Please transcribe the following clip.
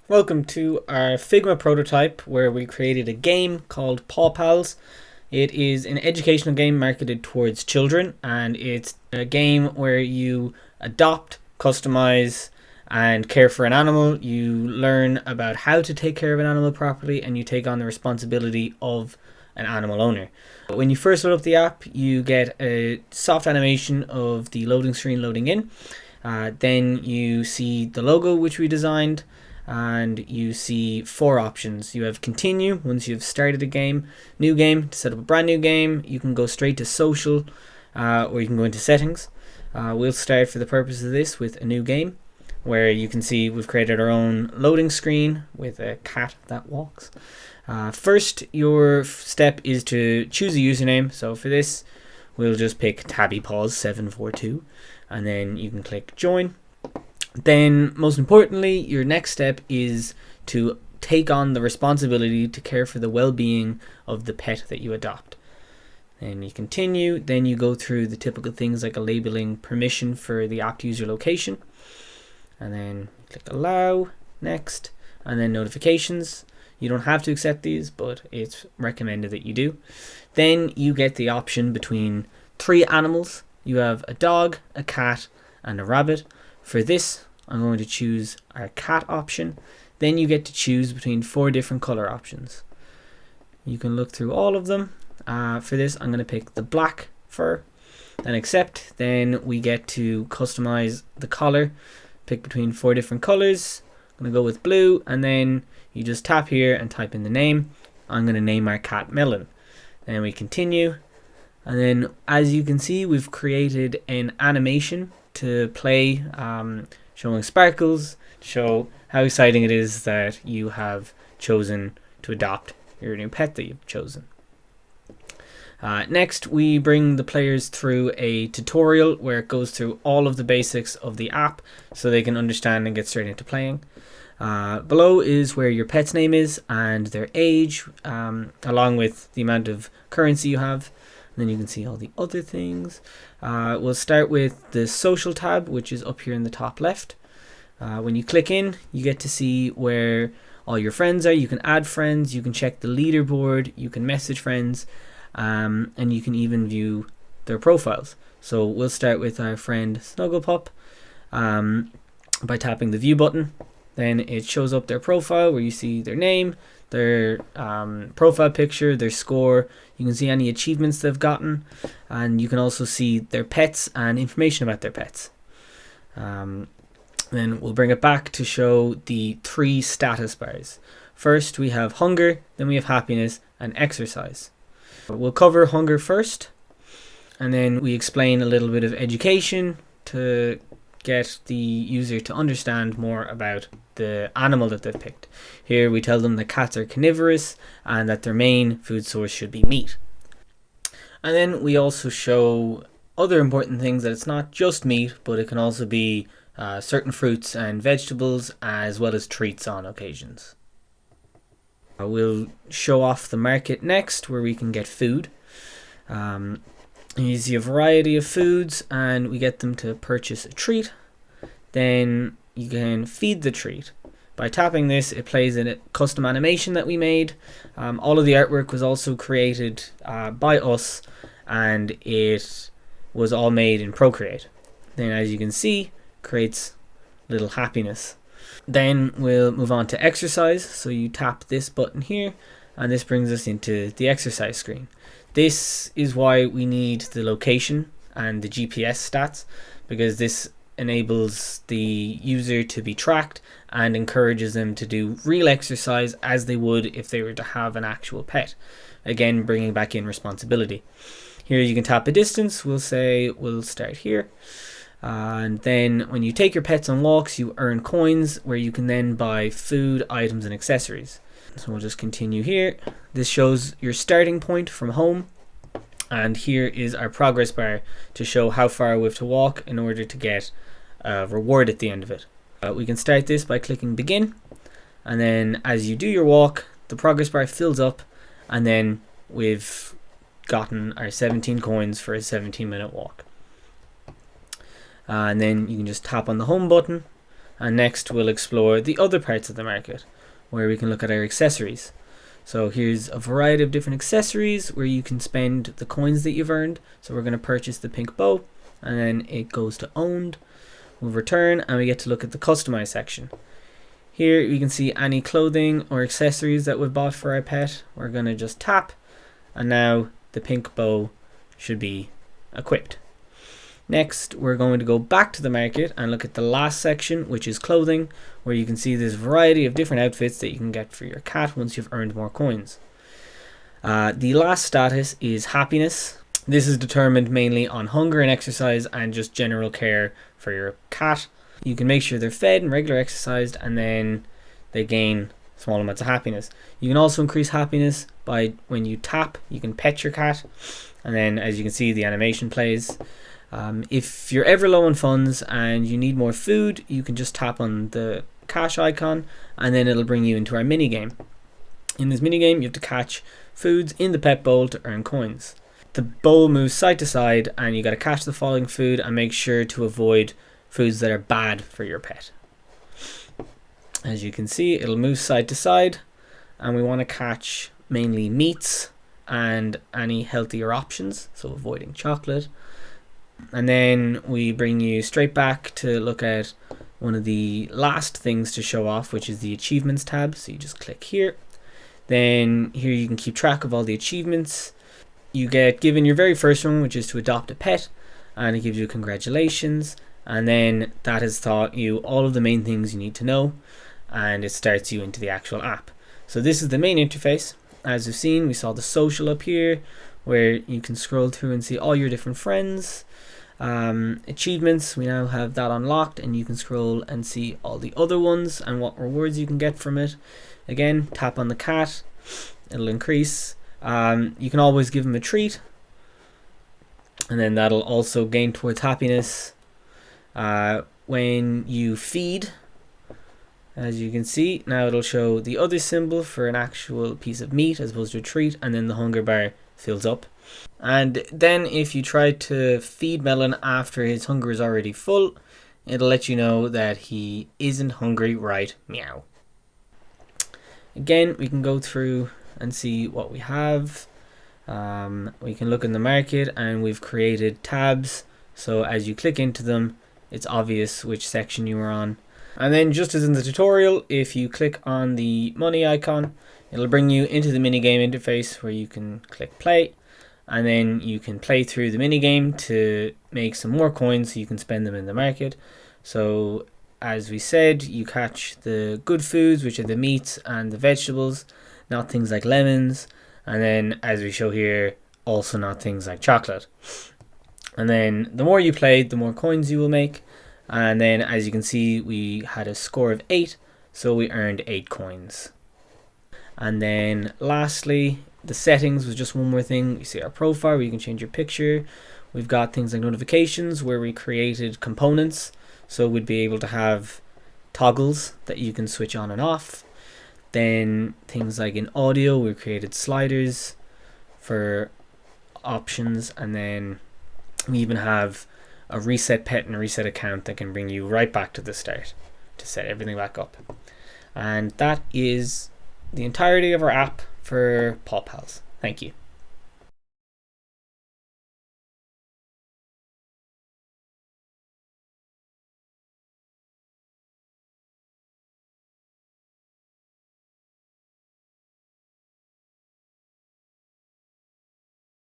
Welcome to our Figma prototype where we created a game called PawPals. It is an educational game marketed towards children, and it's a game where you adopt, customize, and care for an animal. You learn about how to take care of an animal properly, and you take on the responsibility of an animal owner. When you first load up the app, you get a soft animation of the loading screen loading in. Then you see the logo which we designed, and you see four options. You have continue once you've started a game, new game to set up a brand new game. You can go straight to social, or you can go into settings. We'll start for the purpose of this with a new game, where you can see we've created our own loading screen with a cat that walks. First, your step is to choose a username. So for this, we'll just pick tabbypaws742, and then you can click join. Then, most importantly, your next step is to take on the responsibility to care for the well-being of the pet that you adopt. Then you continue, then you go through the typical things like a labeling, permission for the app to use your location, and then click allow, next, and then notifications. You don't have to accept these, but it's recommended that you do. Then you get the option between three animals. You have a dog, a cat, and a rabbit. For this, I'm going to choose our cat option. Then you get to choose between four different color options. You can look through all of them. For this, I'm going to pick the black fur, then accept. Then we get to customize the collar, pick between four different colors. I'm going to go with blue, and then you just tap here and type in the name. I'm going to name our cat Melon. Then we continue, and then as you can see, we've created an animation to play, showing sparkles, to show how exciting it is that you have chosen to adopt your new pet that you've chosen. Next, we bring the players through a tutorial where it goes through all of the basics of the app so they can understand and get straight into playing. Below is where your pet's name is and their age, along with the amount of currency you have. And then you can see all the other things. We'll start with the social tab, which is up here in the top left. When you click in, you get to see where all your friends are. You can add friends, you can check the leaderboard, you can message friends, and you can even view their profiles. So we'll start with our friend Snugglepup by tapping the view button. Then it shows up their profile where you see their name, their profile picture, their score. You can see any achievements they've gotten, and you can also see their pets and information about their pets. Then we'll bring it back to show the three status bars. First we have hunger, then we have happiness, and exercise. We'll cover hunger first, and then we explain a little bit of education to get the user to understand more about the animal that they've picked. Here we tell them that cats are carnivorous and that their main food source should be meat. And then we also show other important things, that it's not just meat, but it can also be certain fruits and vegetables, as well as treats on occasions. We'll show off the market next, where we can get food. You see a variety of foods, and we get them to purchase a treat. Then you can feed the treat. By tapping this, it plays in a custom animation that we made. All of the artwork was also created by us, and it was all made in Procreate. Then, as you can see, creates little happiness. Then we'll move on to exercise. So you tap this button here, and this brings us into the exercise screen. This is why we need the location and the GPS stats, because this enables the user to be tracked and encourages them to do real exercise as they would if they were to have an actual pet. Again, bringing back in responsibility. Here you can tap a distance. We'll say we'll start here. And then when you take your pets on walks, you earn coins where you can then buy food, items, and accessories. So we'll just continue here. This shows your starting point from home. And here is our progress bar to show how far we have to walk in order to get a reward at the end of it. We can start this by clicking begin. And then as you do your walk, the progress bar fills up. And then we've gotten our 17 coins for a 17-minute walk. And then you can just tap on the home button, And next we'll explore the other parts of the market where we can look at our accessories. So here's a variety of different accessories where you can spend the coins that you've earned. So we're going to purchase the pink bow, and then it goes to owned. We'll return and we get to look at the customize section. Here you can see any clothing or accessories that we've bought for our pet. We're going to just tap, and now the pink bow should be equipped. Next, we're going to go back to the market and look at the last section, which is clothing, where you can see this variety of different outfits that you can get for your cat once you've earned more coins. The last status is happiness. This is determined mainly on hunger and exercise and just general care for your cat. You can make sure they're fed and regular exercised, and then they gain small amounts of happiness. You can also increase happiness by when you tap, you can pet your cat, and then as you can see the animation plays. If you're ever low on funds and you need more food, you can just tap on the cash icon and then it'll bring you into our mini game. In this mini game you have to catch foods in the pet bowl to earn coins. The bowl moves side to side and you got to catch the following food and make sure to avoid foods that are bad for your pet. As you can see, it'll move side to side and we want to catch mainly meats and any healthier options, so avoiding chocolate. And then we bring you straight back to look at one of the last things to show off, which is the achievements tab. So you just click here. Then here you can keep track of all the achievements. You get given your very first one, which is to adopt a pet, and it gives you congratulations. And then that has taught you all of the main things you need to know, and it starts you into the actual app. So this is the main interface. As we've seen, we saw the social up here, where you can scroll through and see all your different friends. Achievements, we now have that unlocked, and you can scroll and see all the other ones and what rewards you can get from it. Again, tap on the cat, it'll increase. You can always give them a treat, and then that'll also gain towards happiness. When you feed, as you can see, now it'll show the other symbol for an actual piece of meat as opposed to a treat, and then the hunger bar fills up. And then if you try to feed Melon after his hunger is already full, it'll let you know that he isn't hungry, right? Meow. Again, we can go through and see what we have. We can look in the market and we've created tabs, so as you click into them it's obvious which section you are on. And then just as in the tutorial, if you click on the money icon, it'll bring you into the minigame interface where you can click play, and then you can play through the minigame to make some more coins so you can spend them in the market. So as we said, you catch the good foods, which are the meats and the vegetables, not things like lemons, and then as we show here, also not things like chocolate. And then the more you play, the more coins you will make. And then as you can see, we had a score of 8, so we earned 8 coins. And then lastly, the settings was just one more thing. You see our profile where you can change your picture. We've got things like notifications where we created components, so we'd be able to have toggles that you can switch on and off. Then things like in audio, we created sliders for options, and then we even have a reset pet and a reset account that can bring you right back to the start to set everything back up. And that is the entirety of our app for PawPals. Thank you.